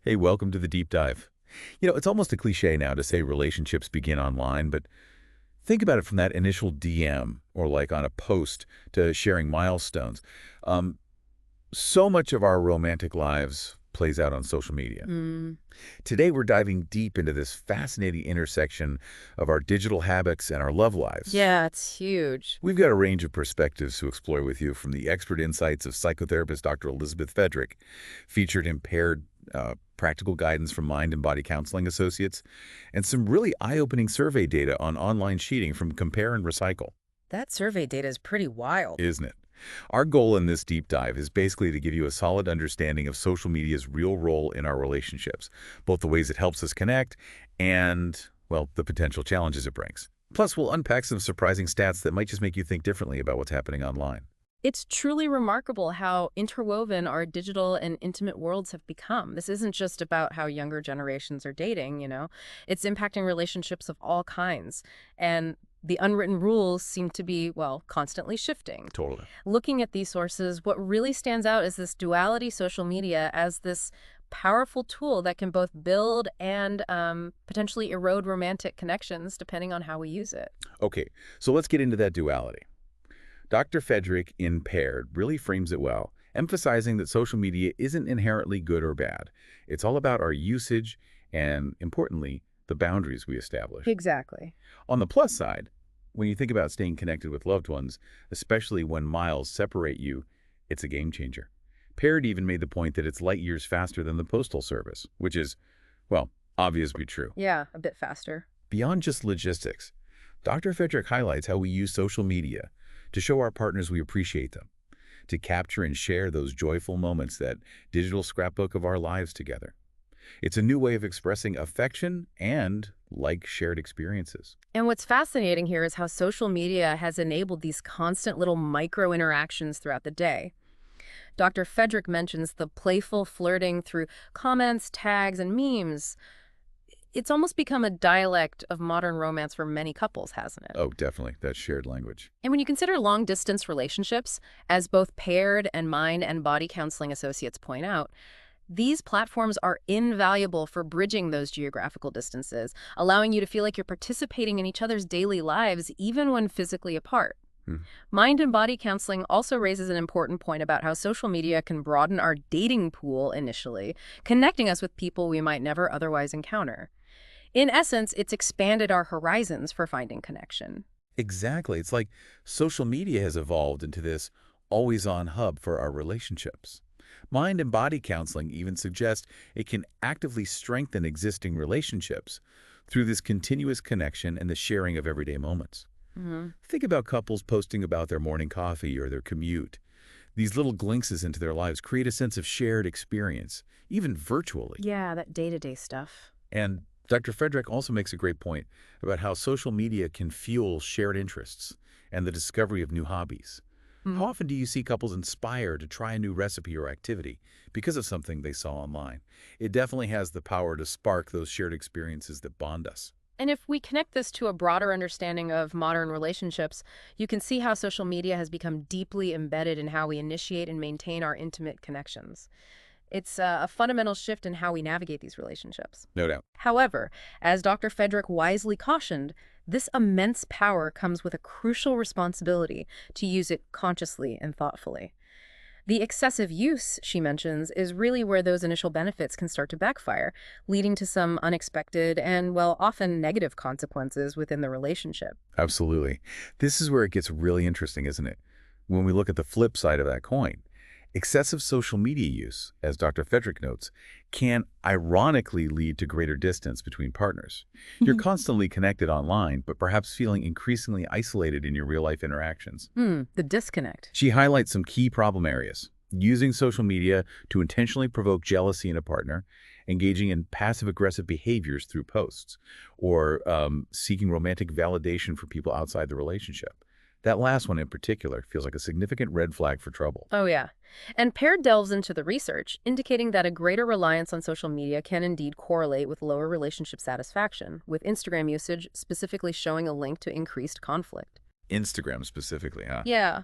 Hey, welcome to the deep dive. It's almost a cliche now to say relationships begin online, but think about it from that initial DM or like on a post to sharing milestones. Um, so much of our romantic lives plays out on social media. Mm, Today, we're diving deep into this fascinating intersection of our digital habits and our love lives. yeah, it's huge. We've got a range of perspectives to explore with you, from the expert insights of psychotherapist Dr. Elizabeth Fedrick, featured impaired practical guidance from Mind and Body Counseling Associates, and some really eye-opening survey data on online cheating from Compare and Recycle, That survey data is pretty wild. isn't it? Our goal in this deep dive is basically to give you a solid understanding of social media's real role in our relationships, both the ways it helps us connect and, well, the potential challenges it brings. Plus, we'll unpack some surprising stats that might just make you think differently about what's happening online. It's truly remarkable how interwoven our digital and intimate worlds have become. This isn't just about how younger generations are dating. It's impacting relationships of all kinds. And the unwritten rules seem to be, well, constantly shifting. Totally. Looking at these sources, what really stands out is this duality social media as this powerful tool that can both build and potentially erode romantic connections depending on how we use it. Okay, so let's get into that duality. Dr. Fedrick in Paired really frames it well, emphasizing that social media isn't inherently good or bad. It's all about our usage and, importantly, the boundaries we establish. Exactly. On the plus side, when you think about staying connected with loved ones, especially when miles separate you, it's a game changer. Paired even made the point that it's light years faster than the Postal Service, which is, well, obviously true. Yeah, a bit faster. Beyond just logistics, Dr. Fedrick highlights how we use social media to show our partners we appreciate them, to capture and share those joyful moments, that digital scrapbook of our lives together. It's a new way of expressing affection and like shared experiences. And what's fascinating here is how social media has enabled these constant little micro interactions throughout the day. Dr. Fedrick mentions the playful flirting through comments, tags, and memes. It's almost become a dialect of modern romance for many couples, hasn't it? Oh, definitely, that shared language. And when you consider long-distance relationships, as both Paired and Mind and Body Counseling Associates point out, these platforms are invaluable for bridging those geographical distances, allowing you to feel like you're participating in each other's daily lives, even when physically apart. Hmm. Mind and Body Counseling also raises an important point about how social media can broaden our dating pool initially, connecting us with people we might never otherwise encounter. In essence, it's expanded our horizons for finding connection. Exactly. It's like social media has evolved into this always-on hub for our relationships. Mind and body counseling even suggests it can actively strengthen existing relationships through this continuous connection and the sharing of everyday moments. Mhm. Think about couples posting about their morning coffee or their commute. These little glimpses into their lives create a sense of shared experience, even virtually. Yeah, that day-to-day stuff. And Dr. Frederick also makes a great point about how social media can fuel shared interests and the discovery of new hobbies. How often do you see couples inspired to try a new recipe or activity because of something they saw online? It definitely has the power to spark those shared experiences that bond us. And if we connect this to a broader understanding of modern relationships, you can see how social media has become deeply embedded in how we initiate and maintain our intimate connections. It's a fundamental shift in how we navigate these relationships. No doubt. However, as Dr. Fedrick wisely cautioned, this immense power comes with a crucial responsibility to use it consciously and thoughtfully. The excessive use, she mentions, is really where those initial benefits can start to backfire, leading to some unexpected and, well, often negative consequences within the relationship. Absolutely. This is where it gets really interesting, isn't it? When we look at the flip side of that coin, excessive social media use, as Dr. Fedrick notes, can ironically lead to greater distance between partners. You're constantly connected online, but perhaps feeling increasingly isolated in your real-life interactions. The disconnect. She highlights some key problem areas: using social media to intentionally provoke jealousy in a partner, engaging in passive-aggressive behaviors through posts, or seeking romantic validation for people outside the relationship. That last one in particular feels like a significant red flag for trouble. Oh, yeah. And Pear delves into the research, indicating that a greater reliance on social media can indeed correlate with lower relationship satisfaction, with Instagram usage specifically showing a link to increased conflict. Instagram specifically, huh? Yeah.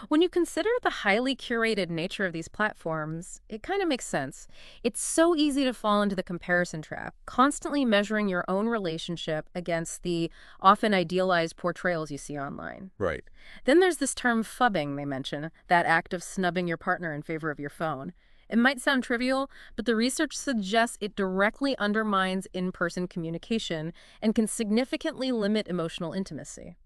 When you consider the highly curated nature of these platforms, it kind of makes sense. It's so easy to fall into the comparison trap, constantly measuring your own relationship against the often idealized portrayals you see online. Right. Then there's this term phubbing they mention, that act of snubbing your partner in favor of your phone. It might sound trivial, but the research suggests it directly undermines in-person communication and can significantly limit emotional intimacy.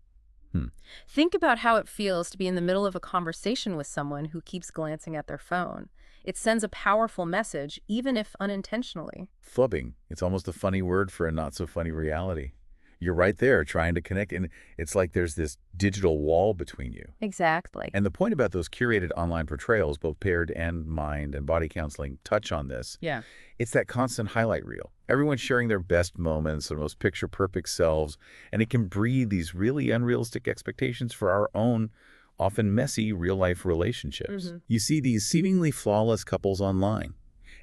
Hmm. Think about how it feels to be in the middle of a conversation with someone who keeps glancing at their phone. It sends a powerful message, even if unintentionally. Flubbing. It's almost a funny word for a not-so-funny reality. You're right there trying to connect, and it's like there's this digital wall between you. Exactly. And the point about those curated online portrayals, both paired and mind and body counseling touch on this. Yeah. It's that constant highlight reel. Everyone's sharing their best moments, their most picture-perfect selves, and it can breed these really unrealistic expectations for our own, often messy, real-life relationships. You see these seemingly flawless couples online,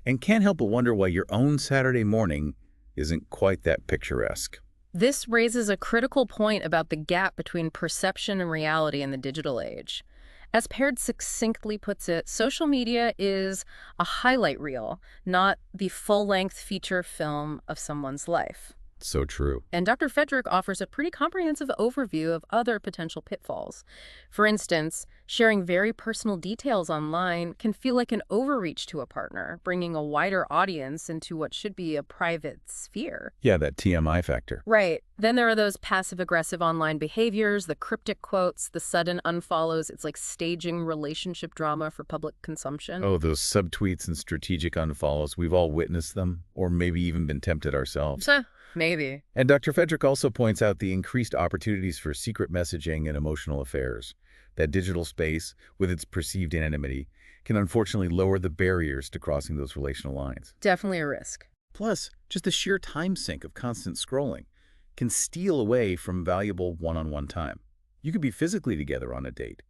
and can't help but wonder why your own Saturday morning isn't quite that picturesque. This raises a critical point about the gap between perception and reality in the digital age. As Paired succinctly puts it, social media is a highlight reel, not the full-length feature film of someone's life. So true. And Dr. Fedrick offers a pretty comprehensive overview of other potential pitfalls. For instance, sharing very personal details online can feel like an overreach to a partner, bringing a wider audience into what should be a private sphere. Yeah, that TMI factor. Right. Then there are those passive-aggressive online behaviors, the cryptic quotes, the sudden unfollows. It's like staging relationship drama for public consumption. Oh, those subtweets and strategic unfollows. We've all witnessed them, or maybe even been tempted ourselves. Maybe. And Dr. Fedrick also points out the increased opportunities for secret messaging and emotional affairs. That digital space, with its perceived anonymity, can unfortunately lower the barriers to crossing those relational lines. Definitely a risk. Plus, just the sheer time sink of constant scrolling can steal away from valuable one-on-one time. You could be physically together on a date,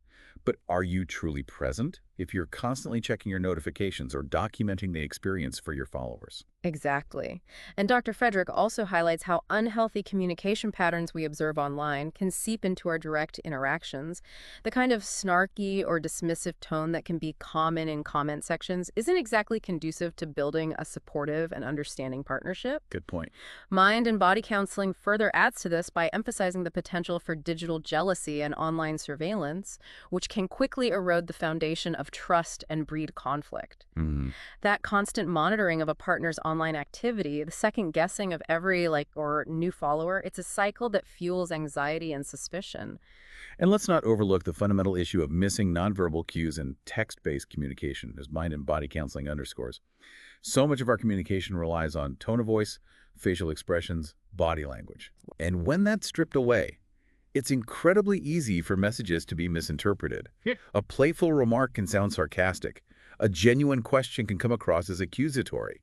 but are you truly present if you're constantly checking your notifications or documenting the experience for your followers? Exactly. And Dr. Frederick also highlights how unhealthy communication patterns we observe online can seep into our direct interactions. The kind of snarky or dismissive tone that can be common in comment sections isn't exactly conducive to building a supportive and understanding partnership. Good point. Mind and body counseling further adds to this by emphasizing the potential for digital jealousy and online surveillance, which can quickly erode the foundation of trust and breed conflict. That constant monitoring of a partner's online activity, the second guessing of every or new follower, it's a cycle that fuels anxiety and suspicion. And let's not overlook the fundamental issue of missing nonverbal cues in text-based communication, as mind and body counseling underscores. So much of our communication relies on tone of voice, facial expressions, body language. And when that's stripped away, it's incredibly easy for messages to be misinterpreted. A playful remark can sound sarcastic. A genuine question can come across as accusatory.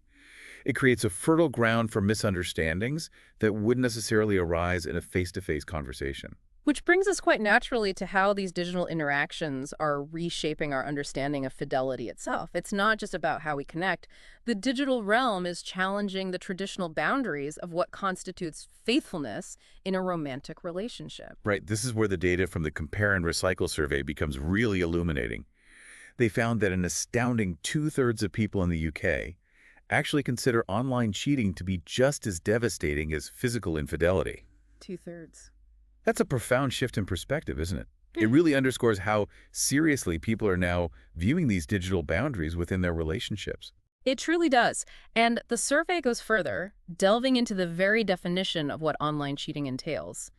It creates a fertile ground for misunderstandings that wouldn't necessarily arise in a face-to-face conversation. Which brings us quite naturally to how these digital interactions are reshaping our understanding of fidelity itself. It's not just about how we connect. The digital realm is challenging the traditional boundaries of what constitutes faithfulness in a romantic relationship. Right, this is where the data from the Compare and Recycle survey becomes really illuminating. They found that an astounding 2/3 of people in the UK actually consider online cheating to be just as devastating as physical infidelity. 2/3. That's a profound shift in perspective, isn't it? It really underscores how seriously people are now viewing these digital boundaries within their relationships. It truly does. And the survey goes further, delving into the very definition of what online cheating entails.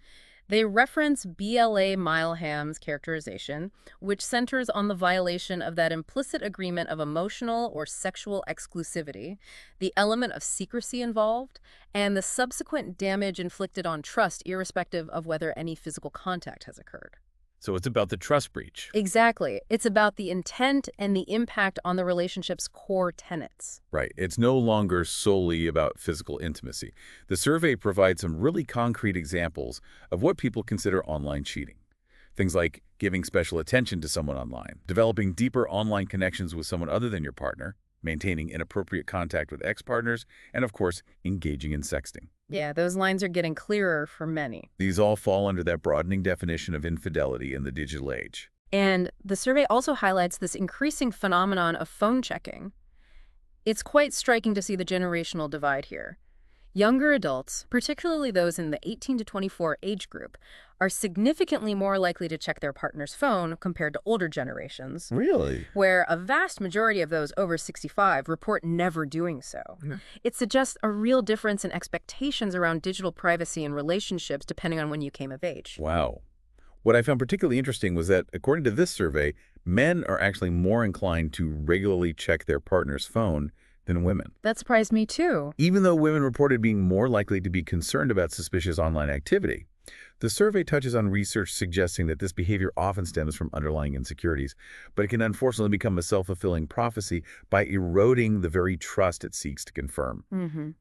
They reference BLA Mileham's characterization, which centers on the violation of that implicit agreement of emotional or sexual exclusivity, the element of secrecy involved, and the subsequent damage inflicted on trust, irrespective of whether any physical contact has occurred. So it's about the trust breach. Exactly. It's about the intent and the impact on the relationship's core tenets. Right. It's no longer solely about physical intimacy. The survey provides some really concrete examples of what people consider online cheating. Things like giving special attention to someone online, developing deeper online connections with someone other than your partner, maintaining inappropriate contact with ex-partners, and of course, engaging in sexting. Yeah, those lines are getting clearer for many. These all fall under that broadening definition of infidelity in the digital age. And the survey also highlights this increasing phenomenon of phone checking. It's quite striking to see the generational divide here. Younger adults, particularly those in the 18 to 24 age group, are significantly more likely to check their partner's phone compared to older generations, Really? where a vast majority of those over 65 report never doing so. Yeah. It suggests a real difference in expectations around digital privacy and relationships depending on when you came of age. Wow. What I found particularly interesting was that, according to this survey, men are actually more inclined to regularly check their partner's phone than women. That surprised me too. Even though women reported being more likely to be concerned about suspicious online activity, the survey touches on research suggesting that this behavior often stems from underlying insecurities, but it can unfortunately become a self-fulfilling prophecy by eroding the very trust it seeks to confirm.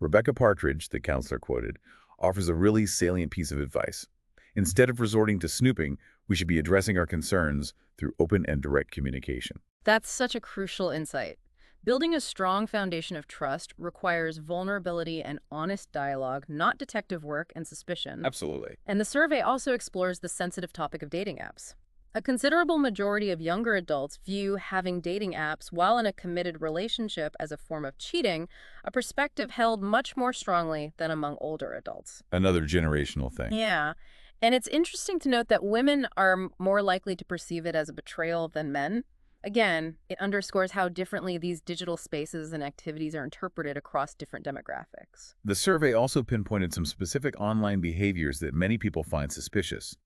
Rebecca Partridge, the counselor quoted, offers a really salient piece of advice. Instead of resorting to snooping, we should be addressing our concerns through open and direct communication. That's such a crucial insight. Building a strong foundation of trust requires vulnerability and honest dialogue, not detective work and suspicion. Absolutely. And the survey also explores the sensitive topic of dating apps. A considerable majority of younger adults view having dating apps while in a committed relationship as a form of cheating, a perspective held much more strongly than among older adults. Another generational thing. Yeah. And it's interesting to note that women are more likely to perceive it as a betrayal than men. Again, it underscores how differently these digital spaces and activities are interpreted across different demographics. The survey also pinpointed some specific online behaviors that many people find suspicious.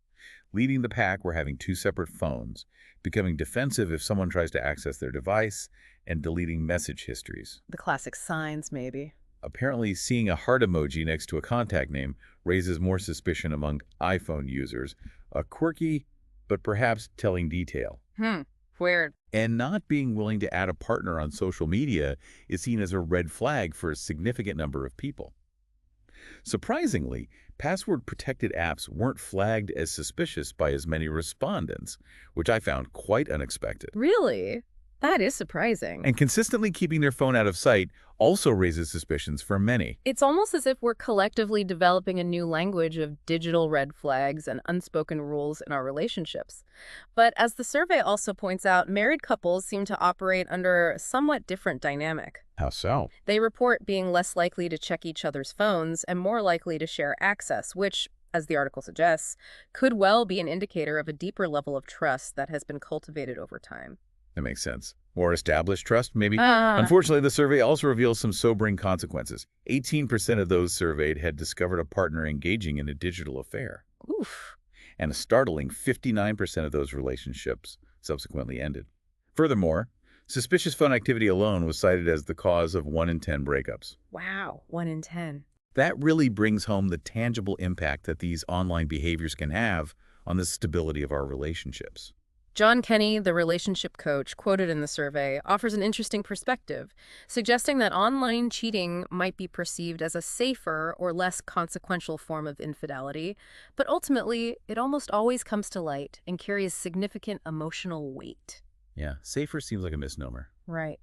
Leading the pack were having two separate phones, becoming defensive if someone tries to access their device, and deleting message histories. The classic signs, maybe. Apparently, seeing a heart emoji next to a contact name raises more suspicion among iPhone users, a quirky but perhaps telling detail. Weird. And not being willing to add a partner on social media is seen as a red flag for a significant number of people. Surprisingly, password-protected apps weren't flagged as suspicious by as many respondents, which I found quite unexpected. Really? That is surprising. And consistently keeping their phone out of sight also raises suspicions for many. It's almost as if we're collectively developing a new language of digital red flags and unspoken rules in our relationships. But as the survey also points out, married couples seem to operate under a somewhat different dynamic. How so? They report being less likely to check each other's phones and more likely to share access, which, as the article suggests, could well be an indicator of a deeper level of trust that has been cultivated over time. That makes sense. More established trust, maybe? Unfortunately, the survey also reveals some sobering consequences. 18% of those surveyed had discovered a partner engaging in a digital affair. Oof. And a startling 59% of those relationships subsequently ended. Furthermore, suspicious phone activity alone was cited as the cause of 1 in 10 breakups. Wow, 1 in 10. That really brings home the tangible impact that these online behaviors can have on the stability of our relationships. John Kenny, the relationship coach quoted in the survey, offers an interesting perspective, suggesting that online cheating might be perceived as a safer or less consequential form of infidelity, but ultimately, it almost always comes to light and carries significant emotional weight. Yeah, safer seems like a misnomer. Right.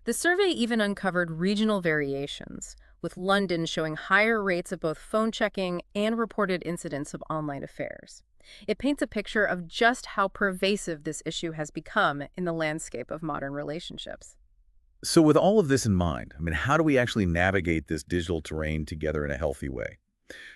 The survey even uncovered regional variations, with London showing higher rates of both phone checking and reported incidents of online affairs. It paints a picture of just how pervasive this issue has become in the landscape of modern relationships. So with all of this in mind, how do we actually navigate this digital terrain together in a healthy way?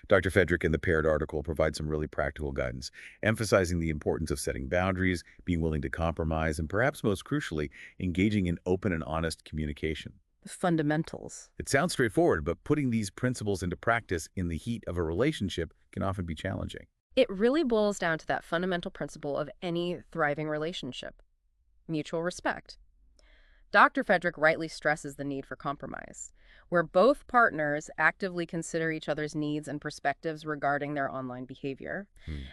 Dr. Fedrick in the paired article provides some really practical guidance, emphasizing the importance of setting boundaries, being willing to compromise, and perhaps most crucially, engaging in open and honest communication. The fundamentals. It sounds straightforward, but putting these principles into practice in the heat of a relationship can often be challenging. It really boils down to that fundamental principle of any thriving relationship: mutual respect. Dr. Fedrick rightly stresses the need for compromise, where both partners actively consider each other's needs and perspectives regarding their online behavior,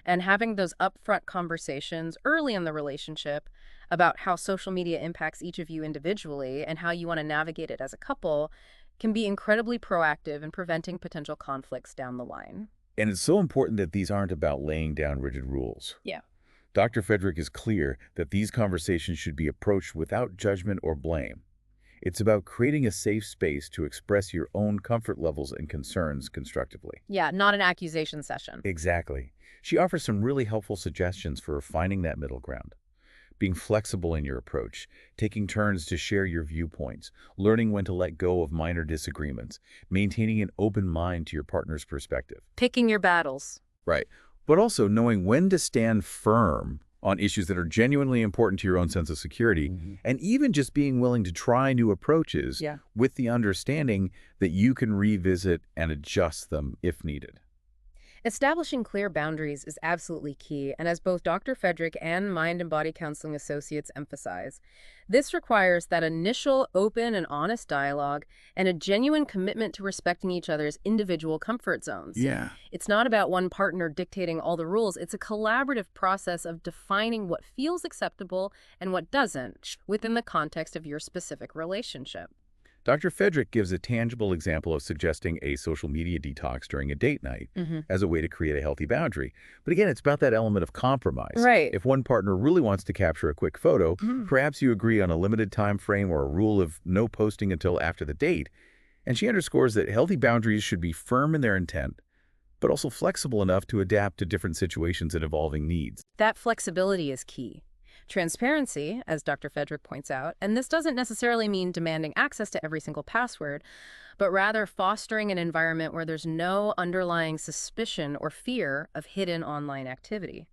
and having those upfront conversations early in the relationship about how social media impacts each of you individually and how you want to navigate it as a couple can be incredibly proactive in preventing potential conflicts down the line. And it's so important that these aren't about laying down rigid rules. Yeah. Dr. Fedrick is clear that these conversations should be approached without judgment or blame. It's about creating a safe space to express your own comfort levels and concerns constructively. Yeah, not an accusation session. Exactly. She offers some really helpful suggestions for finding that middle ground. being flexible in your approach, taking turns to share your viewpoints, learning when to let go of minor disagreements, maintaining an open mind to your partner's perspective. Picking your battles. Right. But also knowing when to stand firm on issues that are genuinely important to your own sense of security, and even just being willing to try new approaches Yeah. with the understanding that you can revisit and adjust them if needed. Establishing clear boundaries is absolutely key, and as both Dr. Fedrick and Mind and Body Counseling Associates emphasize, this requires that initial open and honest dialogue and a genuine commitment to respecting each other's individual comfort zones. Yeah. It's not about one partner dictating all the rules. It's a collaborative process of defining what feels acceptable and what doesn't within the context of your specific relationship. Dr. Fedrick gives a tangible example of suggesting a social media detox during a date night as a way to create a healthy boundary. But again, it's about that element of compromise. Right. If one partner really wants to capture a quick photo, perhaps you agree on a limited time frame or a rule of no posting until after the date. And she underscores that healthy boundaries should be firm in their intent, but also flexible enough to adapt to different situations and evolving needs. That flexibility is key. Transparency, as Dr. Fedrick points out, and this doesn't necessarily mean demanding access to every single password, but rather fostering an environment where there's no underlying suspicion or fear of hidden online activity.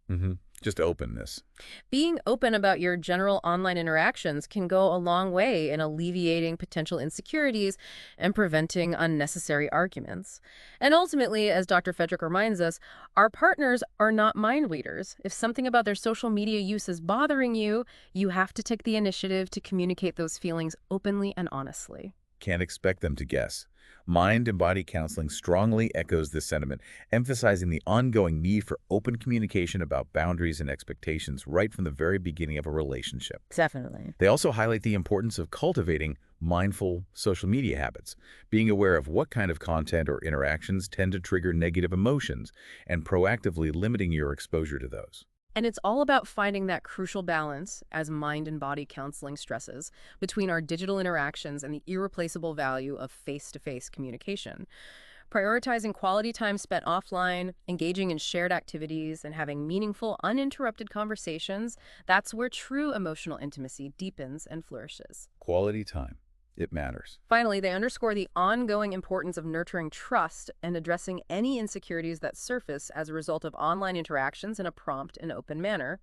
Just openness. Being open about your general online interactions can go a long way in alleviating potential insecurities and preventing unnecessary arguments. And ultimately, as Dr. Fedrick reminds us, our partners are not mind readers. If something about their social media use is bothering you, you have to take the initiative to communicate those feelings openly and honestly. Can't expect them to guess. Mind and Body Counseling strongly echoes this sentiment, emphasizing the ongoing need for open communication about boundaries and expectations right from the very beginning of a relationship. Definitely. They also highlight the importance of cultivating mindful social media habits, being aware of what kind of content or interactions tend to trigger negative emotions, and proactively limiting your exposure to those. And it's all about finding that crucial balance, as mind and body counseling stresses, between our digital interactions and the irreplaceable value of face-to-face communication. Prioritizing quality time spent offline, engaging in shared activities, and having meaningful, uninterrupted conversations, that's where true emotional intimacy deepens and flourishes. Quality time. It matters. Finally, they underscore the ongoing importance of nurturing trust and addressing any insecurities that surface as a result of online interactions in a prompt and open manner.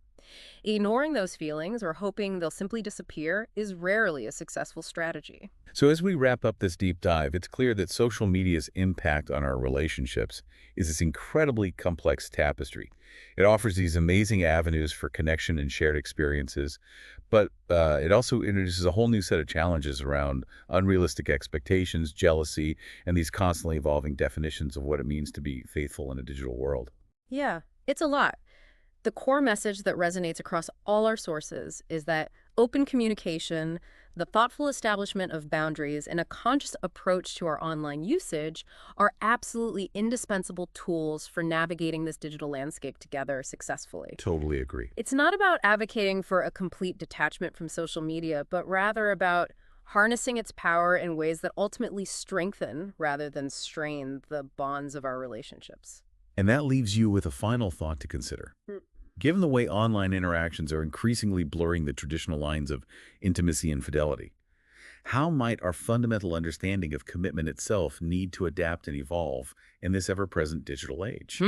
Ignoring those feelings or hoping they'll simply disappear is rarely a successful strategy. So as we wrap up this deep dive, it's clear that social media's impact on our relationships is this incredibly complex tapestry. It offers these amazing avenues for connection and shared experiences, but it also introduces a whole new set of challenges around unrealistic expectations, jealousy, and these constantly evolving definitions of what it means to be faithful in a digital world. Yeah, it's a lot. The core message that resonates across all our sources is that open communication, the thoughtful establishment of boundaries, and a conscious approach to our online usage are absolutely indispensable tools for navigating this digital landscape together successfully. Totally agree. It's not about advocating for a complete detachment from social media, but rather about harnessing its power in ways that ultimately strengthen rather than strain the bonds of our relationships. And that leaves you with a final thought to consider. Given the way online interactions are increasingly blurring the traditional lines of intimacy and fidelity, how might our fundamental understanding of commitment itself need to adapt and evolve in this ever-present digital age?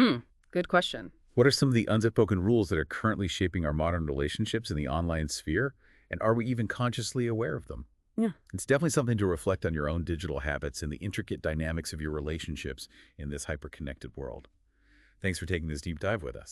Good question. What are some of the unspoken rules that are currently shaping our modern relationships in the online sphere, and are we even consciously aware of them? Yeah. It's definitely something to reflect on your own digital habits and the intricate dynamics of your relationships in this hyper-connected world. Thanks for taking this deep dive with us.